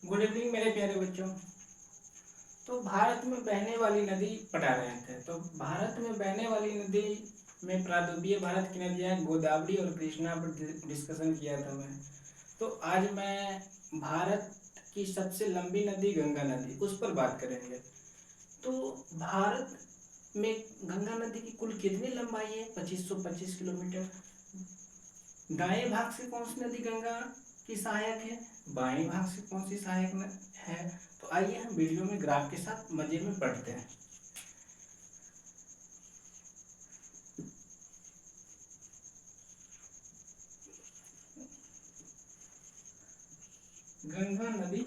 Good evening मेरे प्यारे बच्चों। तो भारत में बहने वाली नदी पढ़ा रहे थे। तो भारत में बहने वाली नदी में प्रायद्वीपीय भारत की नदियां गोदावरी और कृष्णा पर डिस्कशन किया था मैं। तो आज मैं भारत की सबसे लंबी नदी गंगा नदी उस पर बात करेंगे। तो भारत में गंगा नदी की कुल कितनी लंबाई है? 2525 किलोमीटर। दाएं भाग से कौन सी नदी गंगा की सहायक है? बाएं भाग से कौन सी सहायक है? तो आइए हम वीडियो में ग्राफ के साथ मजे में पढ़ते हैं। गंगा नदी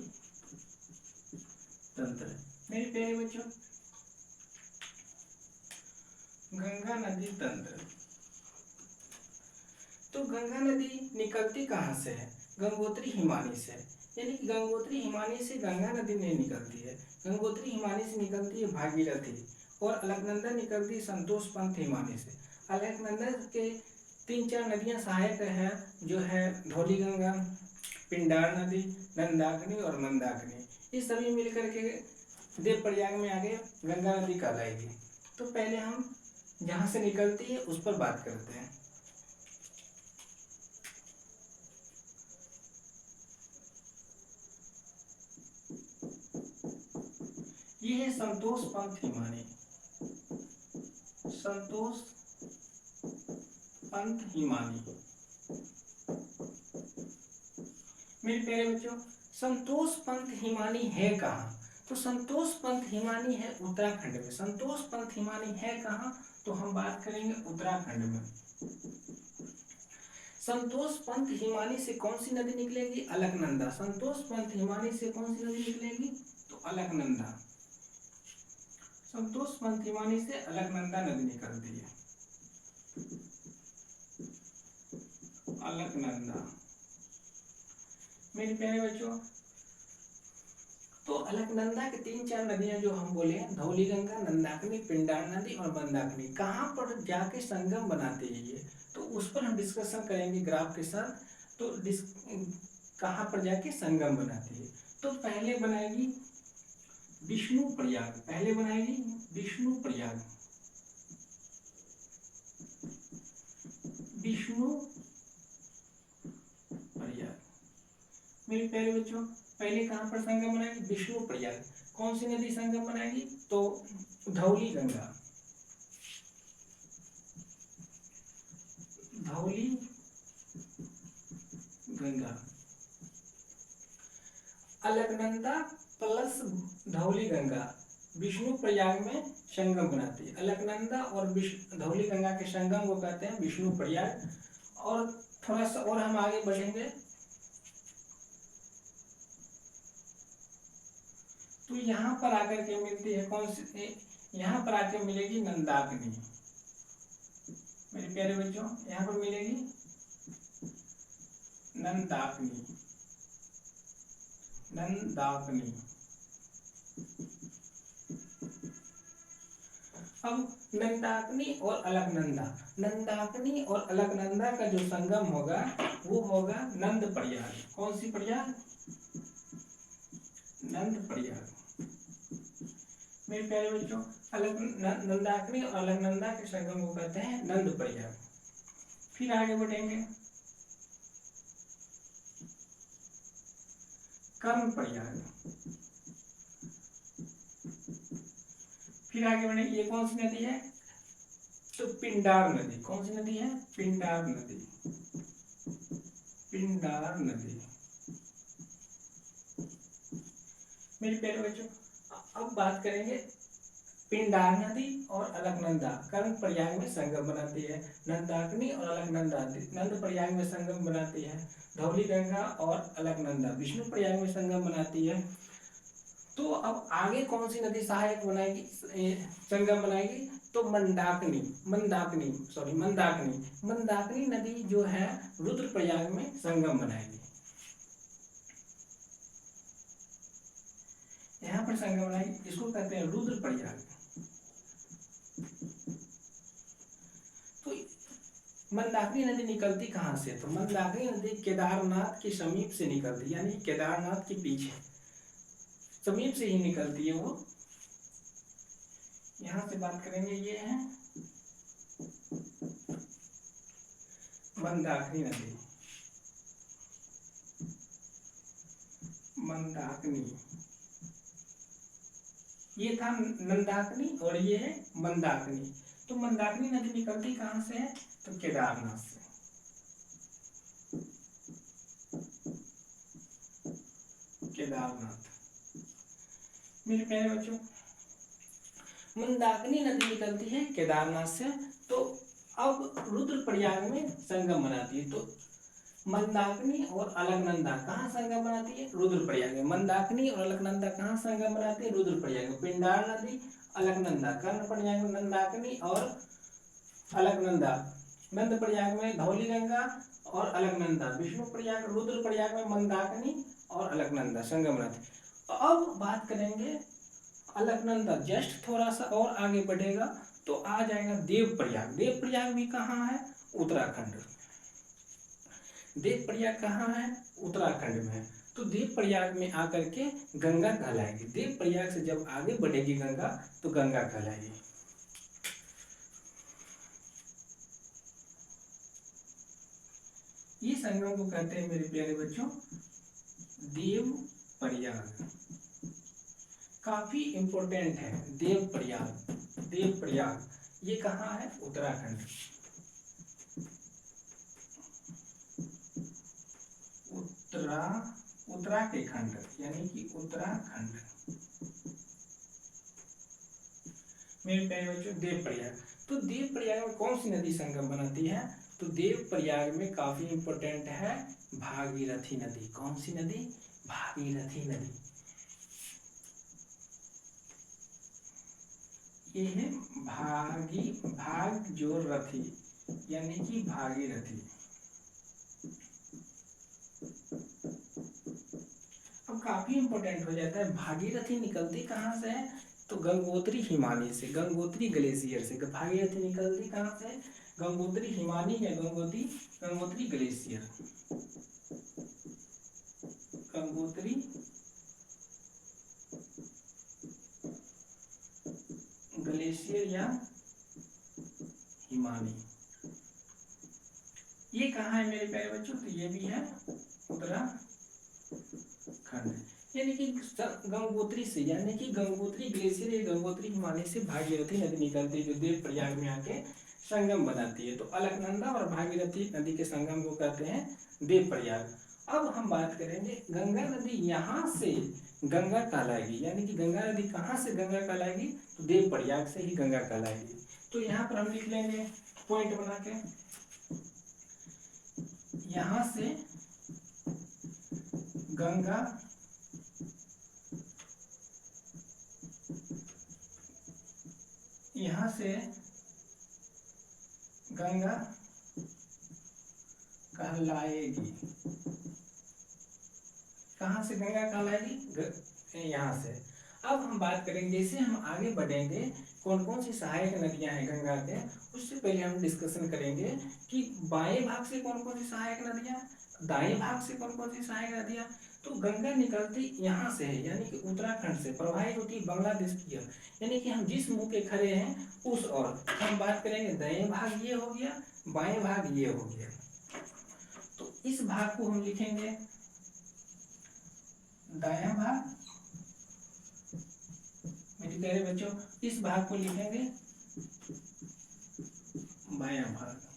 तंत्र। मेरे प्यारे बच्चों, गंगा नदी तंत्र। तो गंगा नदी निकलती कहाँ से है? गंगोत्री हिमानी से। यानी कि गंगोत्री हिमानी से गंगा नदी नहीं निकलती है। गंगोत्री हिमानी से निकलती है भागीरथी, और अलकनंदा निकलती है संतोष पंथ हिमानी से। अलकनंदा के 3-4 नदियां सहायक है, जो है धौली गंगा, पिंडार नदी, नंदाकिनी और मंदाकिनी। ये सभी मिलकर के देव प्रयाग में आगे गंगा नदी कहलाएगी। तो पहले हम जहाँ से निकलती है उस पर बात करते हैं। ये है संतोष पंथ हिमानी। संतोष पंथ हिमानी। मेरे प्यारे बच्चों, संतोष पंथ हिमानी है कहाँ? तो संतोष पंथ हिमानी है उत्तराखंड में। संतोष पंथ हिमानी है कहाँ? तो हम बात करेंगे उत्तराखंड में। संतोष पंथ हिमानी से कौन सी नदी निकलेगी? अलकनंदा। संतोष पंथ हिमानी से कौन सी नदी निकलेगी? तो अलकनंदा। संतोष पंथ हिमानी से अलकनंदा नदी निकलती है। अलकनंदा। मेरे प्यारे बच्चों, तो अलकनंदा की 3-4 नदियां जो हम बोले, धौली गंगा, नंदाकिनी, पिंडार नदी और मंदाकिनी, कहाँ पर जाके संगम बनाते हैं ये? तो उस पर हम डिस्कशन करेंगे ग्राफ के साथ। तो कहाँ पर जाके संगम बनाती है? तो पहले बनाएगी विष्णु प्रयाग। पहले बनाएगी विष्णु प्रयाग। विष्णु प्रयाग। मेरे प्यारे बच्चों, पहले कहाँ पर संगम बनाएगी? विष्णु प्रयाग। कौन सी नदी संगम बनाएगी? तो धौली गंगा। धौली गंगा। अलकनंदा प्लस धौली गंगा विष्णु प्रयाग में संगम बनाती है। अलकनंदा और धौली गंगा के संगम को कहते हैं विष्णु प्रयाग। और थोड़ा सा और हम आगे बढ़ेंगे तो यहाँ पर आकर के मिलती है कौन सी? यहाँ पर आकर मिलेगी नंदाकिनी। मेरे प्यारे बच्चों, यहाँ पर मिलेगी नंदाकिनी। नंदाकिनी। अब नंदाकिनी और अलकनंदा, नंदाकिनी और अलकनंदा का जो संगम होगा वो होगा नंद प्रयाग। कौन सी प्रयाग? नंद प्रयाग। मेरे प्यारे बच्चों, नंदाकिनी और अलकनंदा के संगम को कहते हैं नंद प्रयाग। फिर आगे बढ़ेंगे कर्म प्रयाग। फिर आगे बढ़ेंगे, ये कौन सी नदी है? तो पिंडार नदी। कौन सी नदी है? पिंडार नदी। पिंडार नदी। मेरे प्यारे बच्चों, अब बात करेंगे पिंडार नदी और अलकनंदा कर्म प्रयाग में संगम बनाती है। नंदाकिनी और अलकनंदा नंद प्रयाग में संगम बनाती है। धौली गंगा और अलकनंदा विष्णु प्रयाग में संगम बनाती है। तो अब आगे कौन सी नदी सहायक बनाएगी, संगम बनाएगी? तो मंदाकिनी। मंदाकिनी नदी जो है रुद्रप्रयाग में संगम बनाएगी। यहाँ पर संगम बनाएगी, इसको कहते हैं रुद्रप्रयाग। तो मंदाकिनी नदी निकलती कहाँ से? तो मंदाकिनी नदी केदारनाथ के समीप से निकलती, यानी केदारनाथ के पीछे। समीप से ही निकलती है वो। यहाँ से बात करेंगे, ये है मंदाकिनी नदी। मंदाकिनी, ये था नंदाकिनी और ये है मंदाकिनी। तो मंदाकिनी नदी निकलती कहाँ से है? तो केदारनाथ से। केदारनाथ। मेरे प्यारे बच्चों, मंदाकिनी नदी निकलती है केदारनाथ से। तो अब रुद्रप्रयाग में संगम बनाती है। तो मंदाकिनी और अलकनंदा कहाँ संगम बनाती है? रुद्रप्रयाग में। मंदाकिनी और अलकनंदा कहाँ संगम बनाती है? रुद्रप्रयाग में। पिंडार नदी, अलकनंदा। कर्णप्रयाग में मंदाकिनी और अलकनंदा। नंदप्रयाग में धौली गंगा और अलकनंदा। विष्णुप्रयाग, रुद्रप्रयाग में मंदाकिनी और अलकनंदा संगम बनाती है। अब बात करेंगे अलकनंदा जस्ट थोड़ा सा और आगे बढ़ेगा तो आ जाएगा देवप्रयाग। देवप्रयाग भी कहाँ है? उत्तराखंड। देवप्रयाग कहाँ है? उत्तराखंड में है। तो देवप्रयाग में आकर के गंगा कहलाएगी। देवप्रयाग से जब आगे बढ़ेगी गंगा तो गंगा कहलाएगी। ये संगम को कहते हैं मेरे प्यारे बच्चों देवप्रयाग। काफी इंपॉर्टेंट है देवप्रयाग। देवप्रयाग ये कहाँ है? उत्तराखंड। उत्तरा के खंड यानी कि उत्तराखंड। मेरे प्यारे बच्चों देवप्रयाग, तो देवप्रयाग में कौन सी नदी संगम बनाती है? तो देवप्रयाग में काफी इंपॉर्टेंट है भागीरथी नदी। कौन सी नदी? भागीरथी नदी। ये है भाग जोर रथी यानी कि भागीरथी। अब काफी इंपॉर्टेंट हो जाता है, भागीरथी निकलती कहाँ से है? तो गंगोत्री हिमानी से, गंगोत्री ग्लेशियर से। भागीरथी निकलती कहाँ से? गंगोत्री हिमानी या गंगोत्री ग्लेशियर। गंगोत्री ग्लेशियर या हिमानी। ये कहाँ है मेरे प्यारे बच्चों? तो ये भी है उत्तराखंड। यानी कि गंगोत्री से, यानी कि गंगोत्री ग्लेशियर या गंगोत्री हिमालय से भागीरथी नदी निकलती है जो देवप्रयाग में आके संगम बनाती है। तो अलकनंदा और भागीरथी नदी के संगम को कहते हैं देवप्रयाग। अब हम बात करेंगे गंगा नदी यहाँ से गंगा कहलाएगी। यानी कि गंगा नदी कहाँ से गंगा कहलाएगी? तो देवप्रयाग से ही गंगा कहलाएगी। तो यहाँ पर हम लिख लेंगे पॉइंट बना के, यहाँ से गंगा यहाँ से गंगा कहलाएगी। कहाँ से गंगा कहलाएगी? यहाँ से। अब हम बात करेंगे, जैसे हम आगे बढ़ेंगे कौन कौन सी सहायक नदियां हैं गंगा के, उससे पहले हम डिस्कशन करेंगे कि बाएं भाग से कौन कौन सी सहायक नदियां, दाएं भाग से कौन कौन सी सहायक नदियां। तो गंगा निकलती यहाँ से है यानी कि उत्तराखंड से, प्रवाहित होती है बांग्लादेश की ओर। यानी कि हम जिस मुंह पे खड़े हैं उस ओर हम बात करेंगे। दाएं भाग ये हो गया, बाएं भाग ये हो गया। तो इस भाग को हम लिखेंगे दायां भाग। मेरे प्यारे बच्चों इस भाग को लिखेंगे बायां भाग।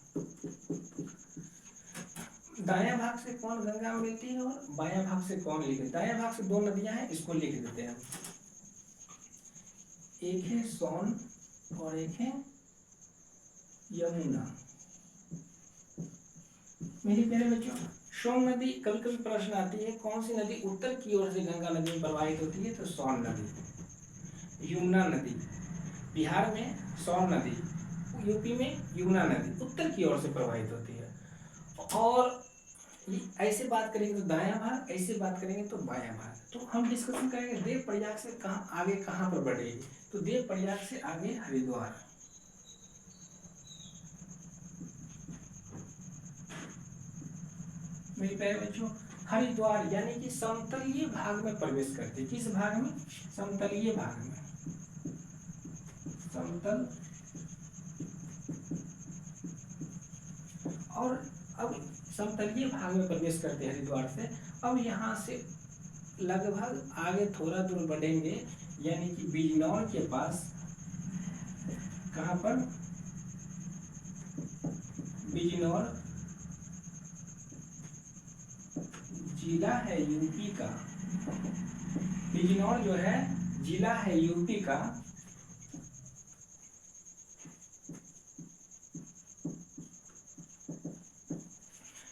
दायां भाग से कौन गंगा मिलती है और बायां भाग से कौन लिखे? दायां भाग से दो नदियां हैं, इसको लिख देते हैं। एक है सोन और एक है यमुना। मेरे प्यारे बच्चों सोन नदी, कभी कभी प्रश्न आती है कौन सी नदी उत्तर की ओर से गंगा नदी में प्रवाहित होती है? तो सोन नदी। यमुना नदी बिहार में, सोन नदी यूपी में, यमुना नदी उत्तर की ओर से प्रवाहित होती है। और ऐसे बात करेंगे तो दायां भाग, ऐसे बात करेंगे तो बायां भाग। तो हम डिस्कशन करेंगे देवप्रयाग से आगे कहाँ पर बढ़ेगी। तो देवप्रयाग से आगे हरिद्वार। मेरे प्यारे बच्चों हरिद्वार यानी कि समतलीय भाग में प्रवेश करती है। किस भाग में? समतलीय भाग में। समतल और अब समतलीय भाग में प्रवेश करते हैं हरिद्वार से। अब यहाँ से लगभग आगे थोड़ा दूर बढ़ेंगे यानी कि बिजनौर के पास। कहाँ पर? बिजनौर जिला है यूपी का। बिजनौर जो है जिला है यूपी का।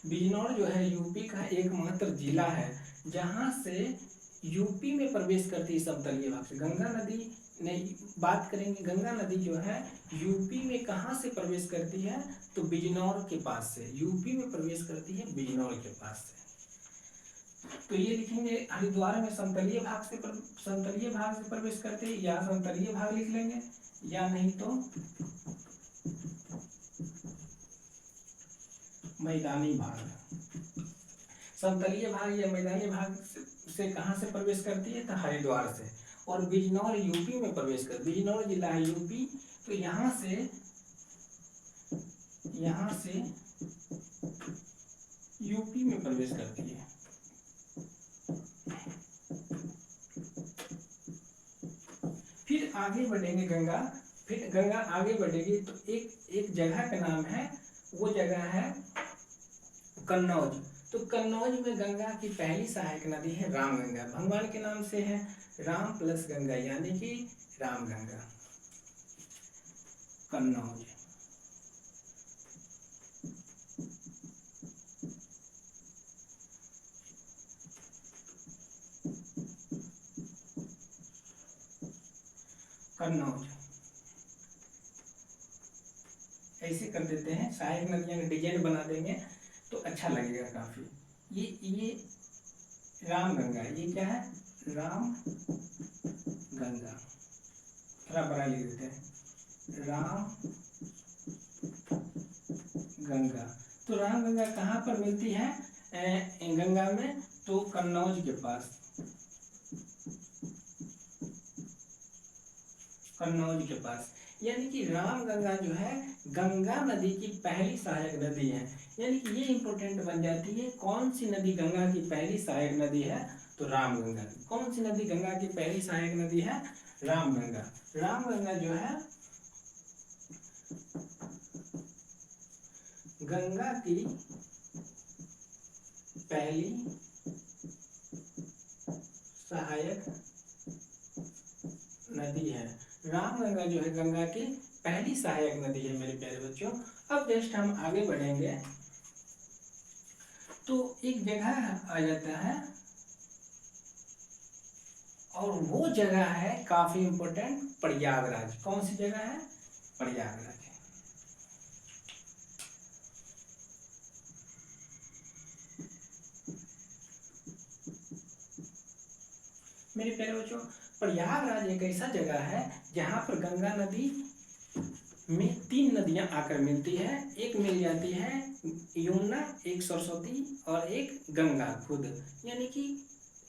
बिजनौर जो है यूपी का एकमात्र जिला है जहां से यूपी में प्रवेश करती है समतलीय भाग से। गंगा नदी नहीं बात करेंगे, गंगा नदी जो है यूपी में कहां से प्रवेश करती है? तो बिजनौर के पास से यूपी में प्रवेश करती है, बिजनौर के पास से। तो ये लिखेंगे हरिद्वार में समतलीय भाग से प्रवेश करते हैं, या समतलीय भाग लिख लेंगे, या नहीं तो मैदानी भाग। समतलीय भाग या मैदानी भाग से कहां से प्रवेश करती है? तो हरिद्वार से। और बिजनौर यूपी में प्रवेश कर, बिजनौर जिला है यूपी, तो यहां से यूपी में प्रवेश करती है। फिर आगे बढ़ेंगे फिर गंगा आगे बढ़ेगी तो एक जगह का नाम है, वो जगह है कन्नौज। तो कन्नौज में गंगा की पहली सहायक नदी है रामगंगा। भगवान के नाम से है राम प्लस गंगा यानी कि रामगंगा। कन्नौज। कन्नौज ऐसे कर देते हैं, सहायक नदियां का डिजाइन बना देंगे तो अच्छा लगेगा काफी। ये रामगंगा, ये क्या है? राम गंगा। थोड़ा बड़ा लिख देते हैं, राम गंगा। तो राम गंगा कहाँ पर मिलती है गंगा में? तो कन्नौज के पास। कन्नौज के पास यानी कि राम गंगा जो है गंगा नदी की पहली सहायक नदी है। यानी कि ये इंपॉर्टेंट बन जाती है, कौन सी नदी गंगा की पहली सहायक नदी है? तो रामगंगा। कौन सी नदी गंगा की पहली सहायक नदी है? रामगंगा। रामगंगा जो है गंगा की पहली सहायक नदी है। रामगंगा जो है गंगा की पहली सहायक नदी है मेरे प्यारे बच्चों। अब जस्ट हम आगे बढ़ेंगे तो एक जगह आ जाता है और वो जगह है काफी इंपॉर्टेंट, प्रयागराज। कौन सी जगह है? प्रयागराज। मेरे प्यारे बच्चों, प्रयागराज एक ऐसा जगह है जहां पर गंगा नदी में 3 नदियां आकर मिलती है। एक मिल जाती है यमुना, एक सरस्वती और एक गंगा खुद। यानी कि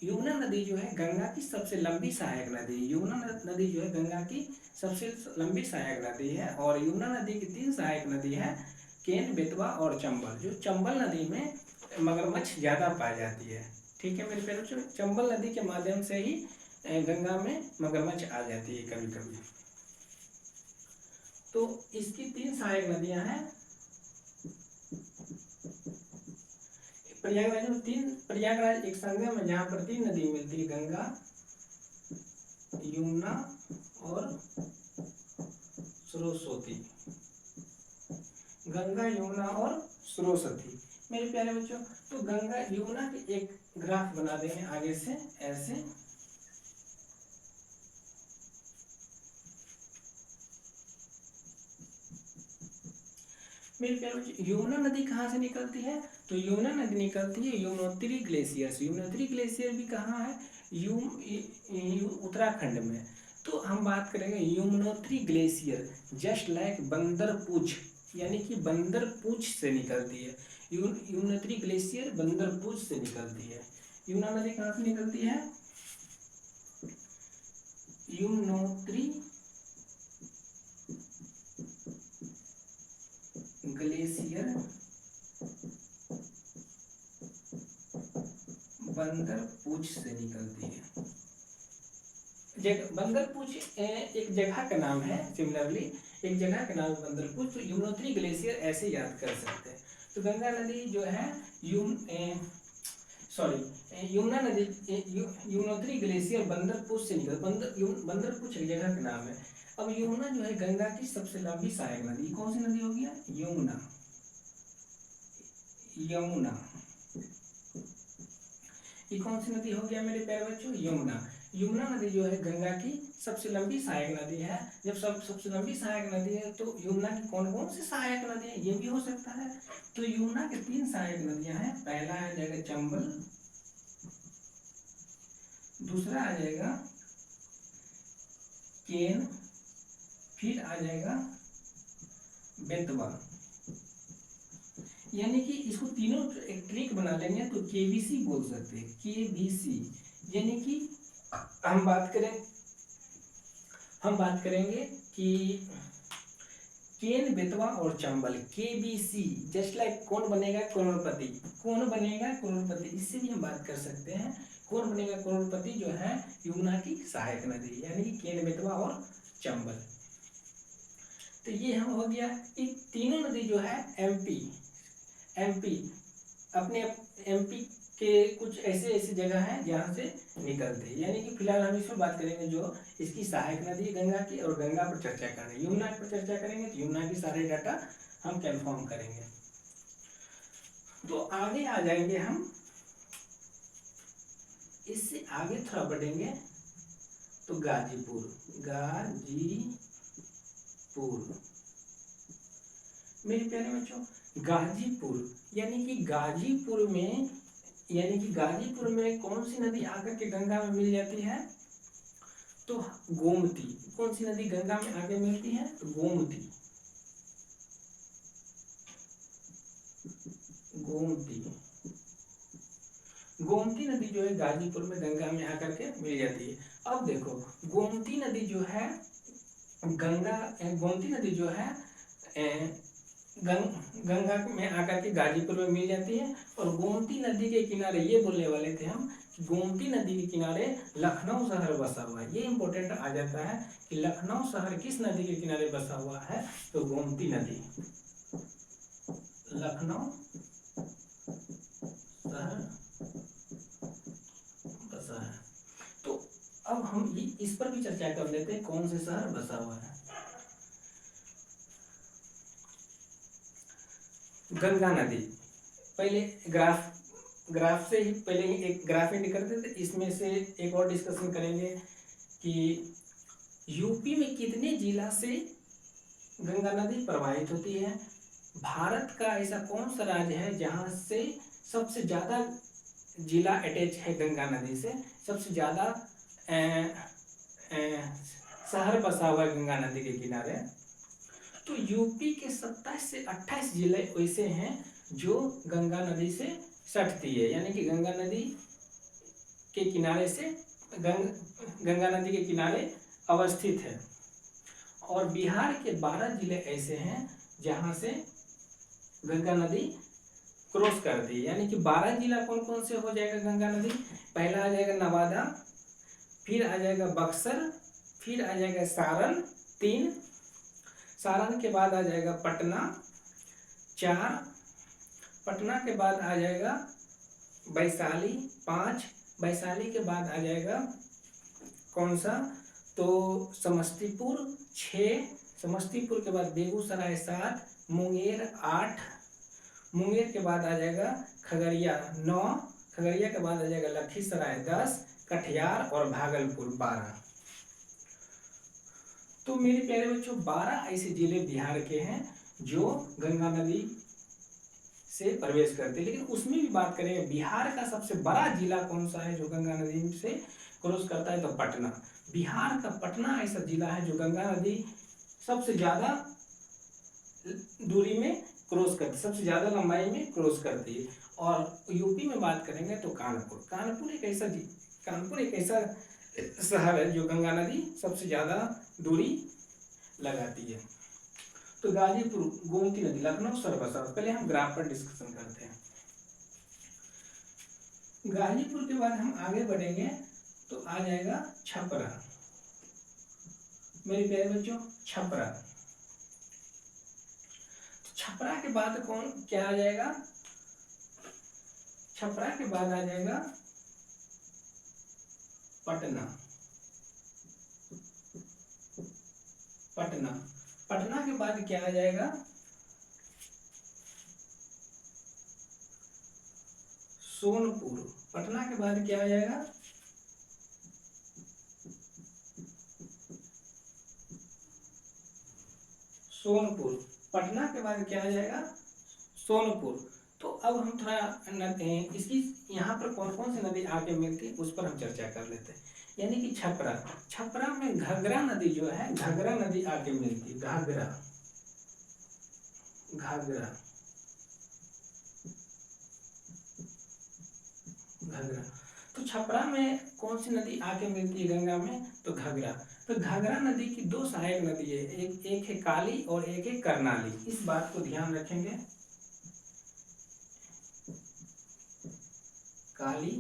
यमुना नदी जो है गंगा की सबसे लंबी सहायक नदी है। यमुना नदी जो है गंगा की सबसे लंबी सहायक नदी है। और यमुना नदी की 3 सहायक नदी है, केन, बेतवा और चंबल। जो चंबल नदी में मगरमच्छ ज्यादा पाई जाती है। ठीक है मेरे प्यारे बच्चों, चंबल नदी के माध्यम से ही गंगा में मगरमच्छ आ जाती है कभी कभी। तो इसकी 3 सहायक नदियां हैं। प्रयागराज में प्रयागराज एक संगम है जहां पर 3 नदी मिलती है, गंगा, यमुना और सरस्वती। गंगा, यमुना और सरस्वती। मेरे प्यारे बच्चों, तो गंगा यमुना की एक ग्राफ बना देंगे आगे से ऐसे। मेरे प्यारे बच्चों, यमुना नदी कहाँ से निकलती है? तो यमुना नदी निकलती है यमुनोत्री ग्लेशियर से। यमुनोत्री ग्लेशियर भी कहाँ है? उत्तराखंड में। तो हम बात करेंगे यमुनोत्री ग्लेशियर जस्ट लाइक बंदर पूछ, यानी कि बंदर पूछ से निकलती है। यमुनोत्री ग्लेशियर बंदरपुर से निकलती है। यमुना नदी कहाँ से निकलती है? यमुनोत्री ग्लेशियर बंदरपूछ से निकलती है। बंदरपूछ एक जगह का नाम है, सिमिलरली एक जगह का नाम है बंदरपूछ। तो यमुनोत्री ग्लेशियर ऐसे याद कर सकते हैं। तो गंगा नदी जो है यमुना नदी यमुनोत्री ग्लेशियर बंदरपूछ से निकल बंदरपूछ एक जगह का नाम है। अब यमुना जो है गंगा की सबसे लंबी सहायक नदी। कौन सी नदी हो गया? यमुना। ये कौन सी नदी हो गया मेरे प्यारे बच्चों? यमुना। यमुना नदी जो है गंगा की सबसे लंबी सहायक नदी है। जब सबसे लंबी सहायक नदी है तो यमुना की कौन कौन सी सहायक नदी है ये भी हो सकता है। तो यमुना की 3 सहायक नदियां हैं। पहला आ जाएगा चंबल, दूसरा आ जाएगा केन, फिर आ जाएगा बेतवा। यानी कि इसको तीनों एक ट्रिक बना लेंगे तो केबीसी बोल सकते हैं। केबीसी यानी कि हम बात करेंगे कि केन, बेतवा और चंबल, केबीसी। जस्ट लाइक कौन बनेगा करोड़पति, कौन बनेगा करोड़पति, इससे भी हम बात कर सकते हैं। कौन बनेगा करोड़पति जो है यमुना की सहायक नदी, यानी कि केन, बेतवा और चंबल। तो ये हम हो गया। ये तीनों नदी जो है एमपी अपने एमपी के कुछ ऐसे जगह हैं जहाँ से निकलते हैं। यानी कि फिलहाल हम इसमें बात करेंगे जो इसकी सहायक नदी है गंगा की, और गंगा पर चर्चा करेंगे। यमुना पर चर्चा करेंगे तो यमुना की सारे डाटा हम कंफर्म करेंगे। तो आगे आ जाएंगे हम, इससे आगे थोड़ा बढ़ेंगे तो गाजीपुर मेरे प्यारे बच्चों, गाजीपुर यानी कि गाजीपुर में कौन सी नदी आकर के गंगा में मिल जाती है? तो गोमती। कौन सी नदी गंगा में आगे मिलती है? गोमती नदी जो है गाजीपुर में गंगा में आकर के मिल जाती है। अब देखो गोमती नदी जो है गंगा में आकर के गाजीपुर में मिल जाती है। और गोमती नदी के किनारे, ये बोलने वाले थे हम कि गोमती नदी के किनारे लखनऊ शहर बसा हुआ है। ये इंपॉर्टेंट आ जाता है कि लखनऊ शहर किस नदी के किनारे बसा हुआ है? तो गोमती नदी, लखनऊ शहर बसा है। तो अब हम इस पर भी चर्चा कर लेते हैं, कौन से शहर बसा हुआ है। गंगा नदी, पहले ग्राफ से ही पहले एक ग्राफ इंड करते थे। इसमें से एक और डिस्कशन करेंगे कि यूपी में कितने जिला से गंगा नदी प्रवाहित होती है। भारत का ऐसा कौन सा राज्य है जहां से सबसे ज्यादा जिला अटैच है गंगा नदी से, सबसे ज्यादा शहर बसा हुआ है गंगा नदी के किनारे? तो यूपी के 27 से 28 जिले ऐसे हैं जो गंगा नदी से सटती है, यानी कि गंगा नदी के किनारे से गंगा नदी के किनारे अवस्थित है। और बिहार के 12 जिले ऐसे हैं जहां से गंगा नदी क्रॉस करती है। यानी कि 12 जिला कौन कौन से हो जाएगा गंगा नदी? पहला आ जाएगा नवादा, फिर आ जाएगा बक्सर, फिर आ जाएगा सारण 3, सारण के बाद आ जाएगा पटना 4, पटना के बाद आ जाएगा वैशाली 5, वैशाली के बाद आ जाएगा कौन सा? तो समस्तीपुर 6, समस्तीपुर के बाद बेगूसराय 7, मुंगेर 8, मुंगेर के बाद आ जाएगा खगड़िया 9, खगड़िया के बाद आ जाएगा लखीसराय 10, कटिहार और भागलपुर 12। तो मेरे प्यारे बच्चों 12 ऐसे जिले बिहार के हैं जो गंगा नदी से प्रवेश करते हैं। लेकिन उसमें भी बात करें बिहार का सबसे बड़ा जिला कौन सा है जो गंगा नदी से क्रॉस करता है? तो पटना। बिहार का पटना ऐसा जिला है जो गंगा नदी सबसे ज्यादा दूरी में क्रॉस करती, सबसे ज़्यादा लंबाई में क्रॉस करती है। और यूपी में बात करेंगे तो कानपुर, कानपुर एक ऐसा शहर है जो गंगा नदी सबसे ज़्यादा दूरी लगाती है। तो गाजीपुर, गोमती नदी, लखनऊ, सरबसा। पहले हम ग्राफ पर डिस्कशन करते हैं। गाजीपुर के बाद हम आगे बढ़ेंगे तो आ जाएगा छपरा। मेरे प्यारे बच्चों, छपरा। छपरा के बाद कौन क्या आ जाएगा? छपरा के बाद आ जाएगा पटना। पटना, पटना के बाद क्या आ जाएगा? सोनपुर। पटना के बाद क्या आ जाएगा? सोनपुर। पटना के बाद क्या आ जाएगा? सोनपुर। तो अब हम थोड़ा इसकी यहाँ पर कौन कौन सी नदी आके मिलती है उस पर हम चर्चा कर लेते हैं। यानी कि छपरा, छपरा में घाघरा नदी जो है, घाघरा नदी आके मिलती है। घाघरा, घाघरा, घाघरा। तो छपरा में कौन सी नदी आके मिलती है गंगा में? तो घाघरा। तो घाघरा नदी की दो सहायक नदी है, एक है काली और एक है करनाली। इस बात को ध्यान रखेंगे। काली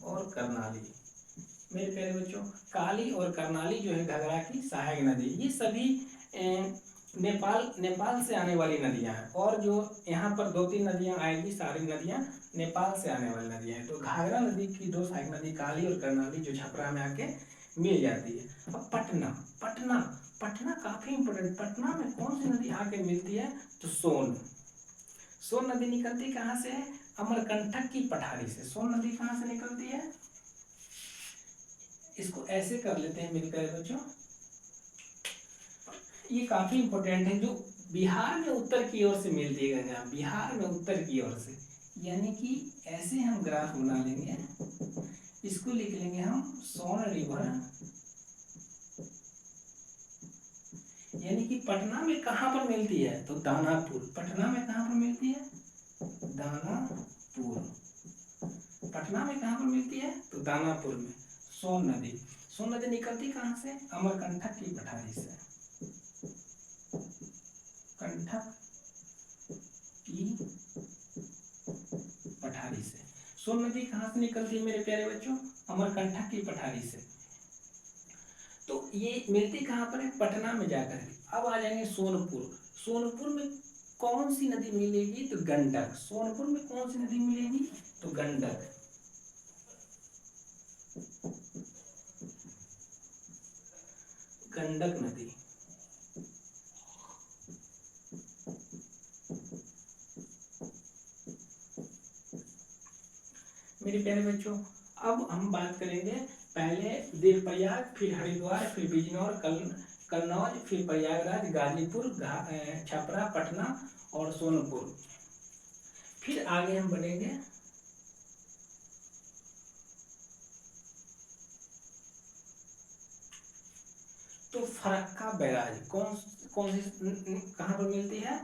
और करनाली। मेरे प्यारे बच्चों, काली और करनाली जो है घाघरा की सहायक नदी, ये सभी नेपाल से आने वाली नदियां हैं। और जो यहाँ पर दो तीन नदियां आएगी, सारी नदियां नेपाल से आने वाली नदियां हैं। तो घाघरा नदी की दो सहायक नदी काली और करनाली जो छपरा में आके मिल जाती है। अब पटना, पटना, पटना काफी इंपोर्टेंट। पटना में कौन सी नदी आके मिलती है? तो सोन नदी निकलती कहाँ से है? अमरकंटक की पठारी से। सोन नदी कहाँ से निकलती है? इसको ऐसे कर लेते हैं मेरे प्यारे बच्चों, ये काफी इंपॉर्टेंट है। जो बिहार में उत्तर की ओर से मिलती है गंगा, बिहार में उत्तर की ओर से। यानी कि ऐसे हम ग्राफ बना लेंगे, इसको लिख लेंगे हम सोन रिवर। यानी कि पटना में कहाँ पर मिलती है? तो दानापुर। पटना में कहाँ पर मिलती है? दानापुर। पटना में कहाँ पर मिलती है? तो दानापुर में। सोन नदी, सोन नदी निकलती कहाँ से? अमरकंटक की पठारी से। कंटक की पठारी से सोन नदी कहाँ से निकलती है मेरे प्यारे बच्चों? अमरकंटक की पठारी से। तो ये मिलती कहाँ पर है? पटना में जाकर। अब आ जाएंगे सोनपुर। सोनपुर में कौन सी नदी मिलेगी? तो गंडक। सोनपुर में कौन सी नदी मिलेगी? तो गंडक, गंडक नदी। मेरे प्यारे बच्चों, अब हम बात करेंगे पहले देवप्रयाग, फिर हरिद्वार, फिर बिजनौर, कन्नौज, फिर प्रयागराज, गाजीपुर, छपरा, पटना और सोनपुर। फिर आगे हम बढ़ेंगे तो फरक्का बैराज कौन कौन सी कहाँ पर मिलती है?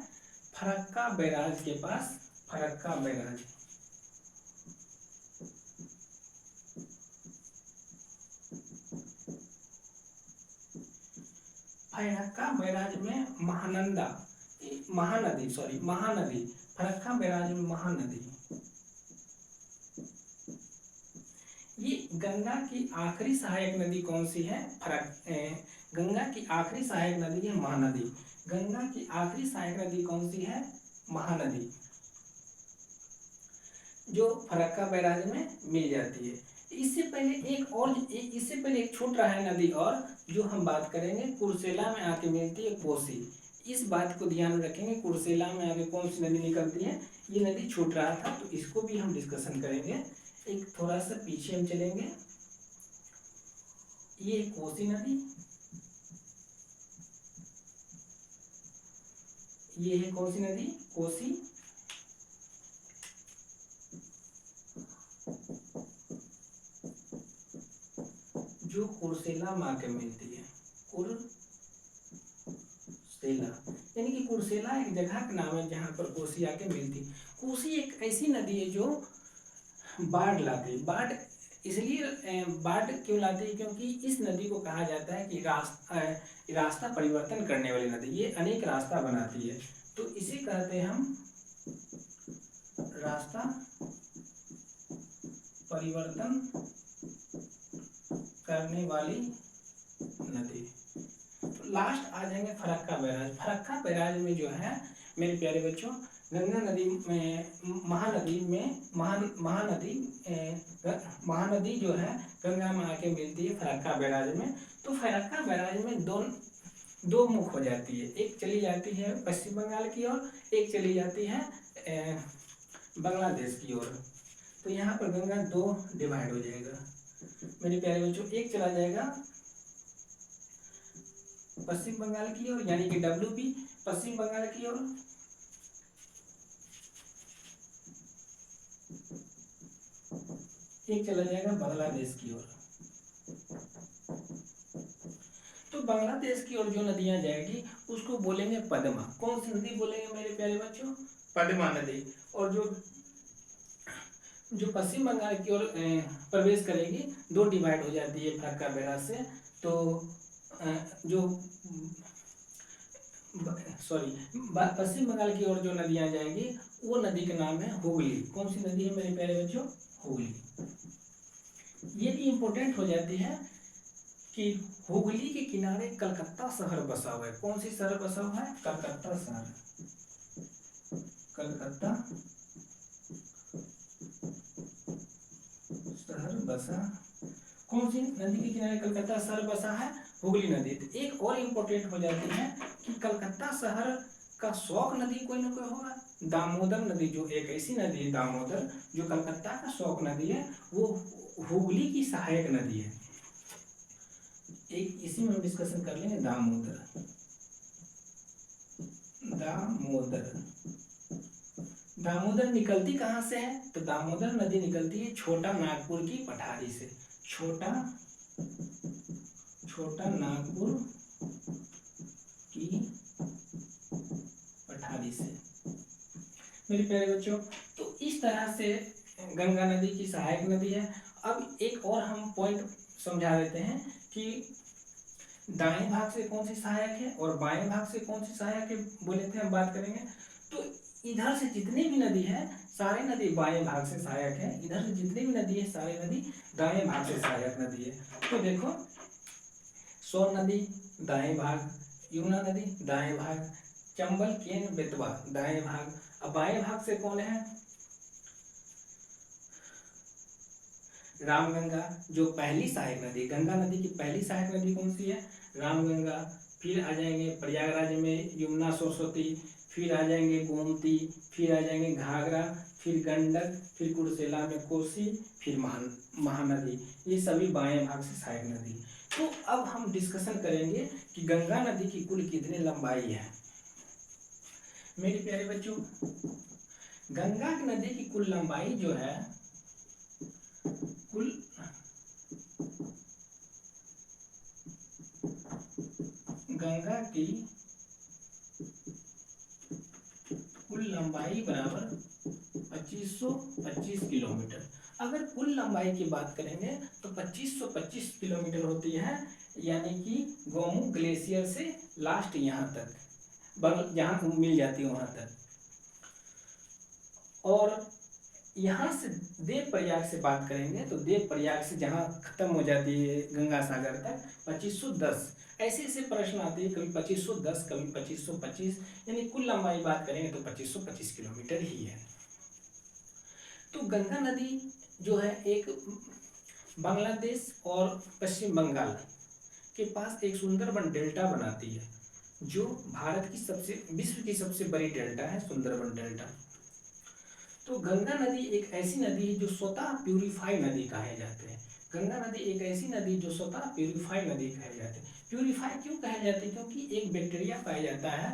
फरक्का बैराज के पास। फरक्का बैराज, फरक्का बैराज में महानंदा, महानदी, सॉरी महानदी, फरक्का बैराज में महानदी। ये गंगा की आखिरी सहायक नदी कौन सी है? गंगा की आखिरी सहायक नदी है महानदी। गंगा की आखिरी सहायक नदी कौन सी है? महानदी, जो फरक्का बैराज में मिल जाती है। इससे पहले एक छूट रहा है नदी, और जो हम बात करेंगे कुर्सेला में आके मिलती है कोसी। इस बात को ध्यान में रखेंगे, कुर्सेला में आगे कौन सी नदी निकलती है? ये नदी छूट रहा था, तो इसको भी हम डिस्कशन करेंगे। एक थोड़ा सा पीछे हम चलेंगे, ये कोसी नदी, ये है कौन सी नदी? कोसी। जो कुर्सेला में आके मिलती है, कुर्सेला कुर्सेला, यानी कि कुर्सेला एक जगह का नाम है जहाँ पर कोसी आके मिलती। कोसी एक ऐसी नदी है जो बाढ़ लाती है। बाढ़ इसलिए बाढ़ क्यों लाती है, क्योंकि इस नदी को कहा जाता है कि रास्ता परिवर्तन करने वाली नदी, ये अनेक रास्ता बनाती है, तो इसे कहते हैं हम रास्ता परिवर्तन करने वाली नदी। तो लास्ट आ जाएंगे फरक्का बैराज। फरक्का बैराज में जो है मेरे प्यारे बच्चों, गंगा नदी में महानदी जो है गंगा में आके मिलती है फरक्का बैराज में। तो फरक्का बैराज में दो मुख हो जाती है, एक चली जाती है पश्चिम बंगाल की ओर, एक चली जाती है बांग्लादेश की ओर। तो यहाँ पर गंगा दो डिवाइड हो जाएगा मेरे प्यारे बच्चों। एक चला जाएगा पश्चिम बंगाल की ओर, यानी कि WP पश्चिम बंगाल की ओर, एक चला जाएगा बांग्लादेश की ओर। तो बांग्लादेश की ओर जो नदियां जाएगी उसको बोलेंगे पद्मा। कौन सी नदी बोलेंगे मेरे प्यारे बच्चों? पद्मा नदी। और जो पश्चिम बंगाल की ओर प्रवेश करेगी, दो डिवाइड हो जाती है फरक्का बैराज से। तो जो पश्चिम बंगाल की ओर जो नदियां जाएंगी वो नदी का नाम है हुगली। कौन सी नदी है मेरे प्यारे बच्चों? हुगली। ये भी इम्पोर्टेंट हो जाती है कि हुगली के किनारे कलकत्ता शहर बसा हुआ है। कौन सी शहर बसा हुआ है? कलकत्ता शहर। कलकत्ता शहर बसा। कौन सी नदी के किनारे कलकत्ता शहर बसा है? हुगली नदी। तो एक और इम्पोर्टेंट हो जाती है कि कलकत्ता शहर का शौक नदी कोई ना कोई होगा। दामोदर नदी जो एक ऐसी नदी है, दामोदर, जो कलकत्ता का शौक नदी है, वो हुगली की सहायक नदी है। एक इसी में हम डिस्कशन कर लेंगे, दामोदर। दामोदर निकलती कहाँ से है? तो दामोदर नदी निकलती है छोटा नागपुर की पठारी से। छोटा नागपुर की पठारी से मेरे प्यारे बच्चों। तो इस तरह से गंगा नदी की सहायक नदी है। अब एक और हम पॉइंट समझा देते हैं कि दाएं भाग से कौन सी सहायक है और बाएं भाग से कौन सी सहायक है, बोले थे हम बात करेंगे। तो इधर से जितनी भी नदी है सारे नदी बाएं भाग से सहायक है, इधर से जितनी भी नदी है सारी नदी दाएं भाग से सहायक नदी है। तो देखो, सोन नदी दाएं भाग, यमुना नदी दाएं भाग, चंबल केन बेतवा दाएं भाग। अब बाएं भाग से कौन है? रामगंगा, जो पहली सहायक नदी, गंगा नदी की पहली सहायक नदी कौन सी है? रामगंगा। फिर आ जाएंगे प्रयागराज में यमुना सरस्वती, फिर आ जाएंगे गोमती, फिर आ जाएंगे घाघरा, फिर गंडक, फिर कुर्सेला में कोसी, फिर महानदी। ये सभी बाएं भाग से सहायक नदी। तो अब हम डिस्कशन करेंगे कि गंगा नदी की कुल कितनी लंबाई है। मेरे प्यारे बच्चों, गंगा नदी की कुल लंबाई जो है, गंगा की कुल लंबाई बराबर 2525 किलोमीटर। अगर कुल लंबाई की बात करेंगे तो 2525 किलोमीटर होती है, यानी कि गोमू ग्लेशियर से लास्ट यहाँ तक, जहाँ मिल जाती है वहाँ तक। और यहाँ से देवप्रयाग से बात करेंगे तो देवप्रयाग से जहाँ खत्म हो जाती है गंगा सागर तक 2510। ऐसे ऐसे प्रश्न आते हैं, कभी 2510, कभी 2525, यानी कुल लंबाई बात करेंगे तो 2525 किलोमीटर ही है। तो गंगा नदी जो है एक बांग्लादेश और पश्चिम बंगाल के पास एक सुंदरबन डेल्टा बनाती है, जो भारत की विश्व की सबसे बड़ी डेल्टा है, सुंदरबन डेल्टा। तो गंगा नदी एक ऐसी नदी है जो स्वतः प्यूरिफाई नदी कहे जाते हैं। गंगा नदी एक ऐसी नदी जो स्वतः प्यूरिफाई नदी कहे जाते हैं। प्यूरिफाई क्यों कहे जाते हैं? क्योंकि एक बैक्टीरिया पाया जाता है,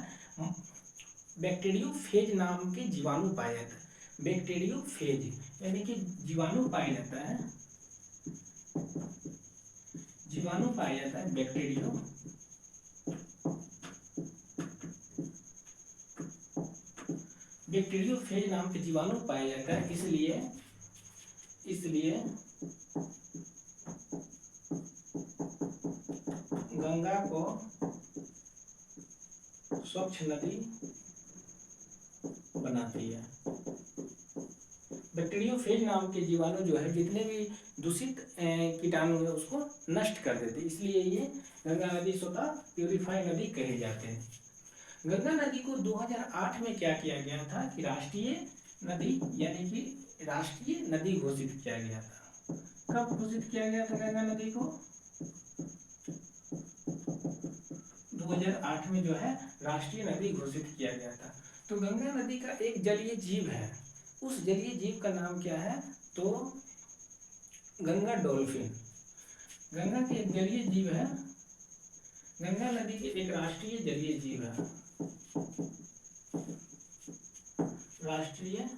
बैक्टीरियोफेज नाम के जीवाणु पाया जाता है। बैक्टीरियोफेज यानी कि जीवाणु पाया जाता है, बैक्टीरियोफेज नाम के जीवाणु पाया जाता है, इसलिए गंगा को स्वच्छ नदी बनाती है। बैक्टीरियोफेज नाम के जीवाणु जो है जितने भी दूषित कीटाणु है उसको नष्ट कर देते, इसलिए ये गंगा नदी स्वतः प्यूरिफाई नदी कहे जाते हैं। गंगा नदी को 2008 में क्या किया गया था कि राष्ट्रीय नदी यानी कि राष्ट्रीय नदी घोषित किया गया था। कब घोषित किया गया था गंगा नदी को? 2008 में जो है राष्ट्रीय नदी घोषित किया गया था। तो गंगा नदी का एक जलीय जीव है, उस जलीय जीव का नाम क्या है? तो गंगा डॉल्फिन। गंगा के एक जलीय जीव है, गंगा नदी के एक राष्ट्रीय जलीय जीव है, राष्ट्रीय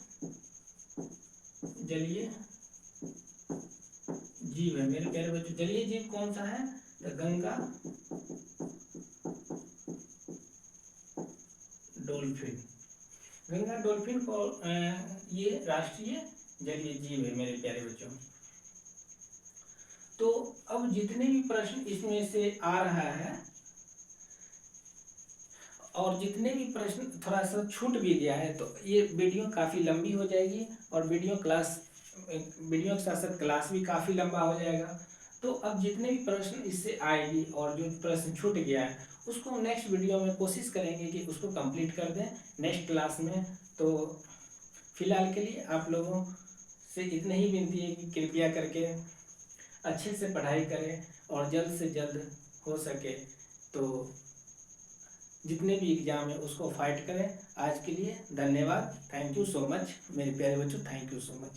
जलीय जीव है। मेरे प्यारे बच्चों, जलीय जीव कौन सा है? तो गंगा डॉल्फिन। गंगा डॉल्फिन को ये राष्ट्रीय जलीय जीव है मेरे प्यारे बच्चों। तो अब जितने भी प्रश्न इसमें से आ रहा है और जितने भी प्रश्न थोड़ा सा छूट भी गया है तो ये वीडियो काफ़ी लंबी हो जाएगी और वीडियो के साथ साथ क्लास भी काफ़ी लंबा हो जाएगा। तो अब जितने भी प्रश्न इससे आएगी और जो प्रश्न छूट गया है उसको नेक्स्ट वीडियो में कोशिश करेंगे कि उसको कंप्लीट कर दें नेक्स्ट क्लास में। तो फिलहाल के लिए आप लोगों से इतनी ही विनती है कि कृपया करके अच्छे से पढ़ाई करें और जल्द से जल्द हो सके तो जितने भी एग्ज़ाम है उसको फाइट करें। आज के लिए धन्यवाद, थैंक यू सो मच मेरे प्यारे बच्चों, थैंक यू सो मच।